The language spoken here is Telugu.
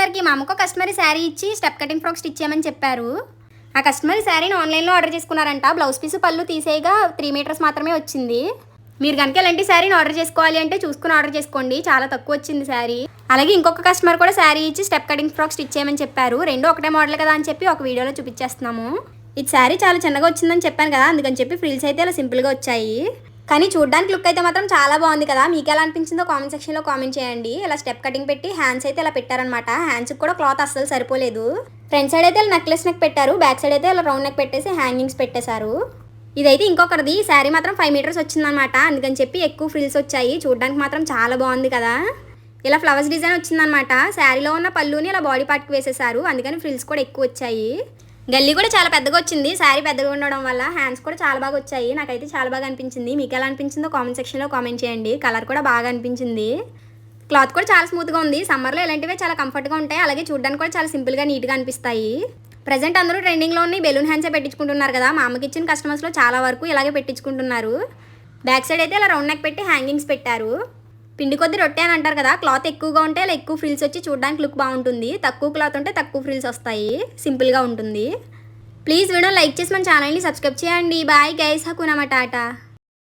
గారికి మా అమ్మకు కస్టమర్ శారీ ఇచ్చి స్టెప్ కటింగ్ ఫ్రాక్ స్టిచ్ చేయమని చెప్పారు. ఆ కస్టమర్ శారీని ఆన్లైన్లో ఆర్డర్ చేసుకున్నారంట. బ్లౌజ్ పీస్ పళ్ళు తీసేయగా 3 మీటర్స్ మాత్రమే వచ్చింది. మీరు కనుక ఇలాంటి శారీని ఆర్డర్ చేసుకోవాలి అంటే చూసుకుని ఆర్డర్ చేసుకోండి, చాలా తక్కువ వచ్చింది శారీ. అలాగే ఇంకొక కస్టమర్ కూడా శారీ ఇచ్చి స్టెప్ కటింగ్ ఫ్రాక్ స్టిచ్ చేయమని చెప్పారు. రెండు ఒకటే మోడల్ కదా అని చెప్పి ఒక వీడియోలో చూపించేస్తున్నాము. ఈ శారీ చాలా చిన్నగా వచ్చిందని చెప్పాను కదా, అందుకని చెప్పి ఫ్రిల్స్ అయితే ఇలా సింపుల్గా వచ్చాయి. కానీ చూడడానికి లుక్ అయితే మాత్రం చాలా బాగుంది కదా. మీకు ఎలా అనిపించిందో కామెంట్ సెక్షన్లో కామెంట్ చేయండి. ఇలా స్టెప్ కటింగ్ పెట్టి హ్యాండ్స్ అయితే ఇలా పెట్టారనమాట. హ్యాండ్స్కి కూడా క్లాత్ అస్సలు సరిపోలేదు. ఫ్రంట్ సైడ్ అయితే ఇలా నెక్లెస్ నెక్ పెట్టారు, బ్యాక్ సైడ్ అయితే ఇలా రౌండ్ నెక్ పెట్టేసి హ్యాంగింగ్స్ పెట్టేశారు. ఇదైతే ఇంకొకరిది. శారీ మాత్రం 5 మీటర్స్ వచ్చిందనమాట, అందుకని చెప్పి ఎక్కువ ఫ్రిల్స్ వచ్చాయి. చూడడానికి మాత్రం చాలా బాగుంది కదా. ఇలా ఫ్లవర్స్ డిజైన్ వచ్చిందనమాట. శారీలో ఉన్న పళ్ళుని ఇలా బాడీ పార్ట్కి వేసేసారు, అందుకని ఫ్రిల్స్ కూడా ఎక్కువ వచ్చాయి. గల్లీ కూడా చాలా పెద్దగా వచ్చింది. శారీ పెద్దగా ఉండడం వల్ల హ్యాండ్స్ కూడా చాలా బాగా వచ్చాయి. నాకైతే చాలా బాగా అనిపించింది. మీకు ఎలా అనిపించిందో కామెంట్ సెక్షన్లో కామెంట్ చేయండి. కలర్ కూడా బాగా అనిపించింది. క్లాత్ కూడా చాలా స్మూత్గా ఉంది. సమ్మర్లో ఇలాంటివే చాలా కంఫర్ట్గా ఉంటాయి. అలాగే చూడడానికి కూడా చాలా సింపుల్గా నీట్గా అనిపిస్తాయి. ప్రజెంట్ అందరూ ట్రెండింగ్లో ఉన్న బెలూన్ హ్యాండ్సే పెట్టించుకుంటున్నారు కదా. మా అమ్మకి ఇచ్చిన కస్టమర్స్లో చాలా వరకు ఇలాగే పెట్టించుకుంటున్నారు. బ్యాక్ సైడ్ అయితే ఇలా రౌండ్ నెక్ పెట్టి హ్యాంగింగ్స్ పెట్టారు. పిండి కొద్ది రొట్టె అని అంటారు కదా, క్లాత్ ఎక్కువగా ఉంటే ఇలా ఎక్కువ ఫ్రిల్స్ వచ్చి చూడడానికి లుక్ బాగుంటుంది. తక్కువ క్లాత్ ఉంటే తక్కువ ఫ్రిల్స్ వస్తాయి, సింపుల్గా ఉంటుంది. ప్లీజ్ వీడియో లైక్ చేసి మన ఛానల్ని సబ్స్క్రైబ్ చేయండి. Bye guys, హకునా matata.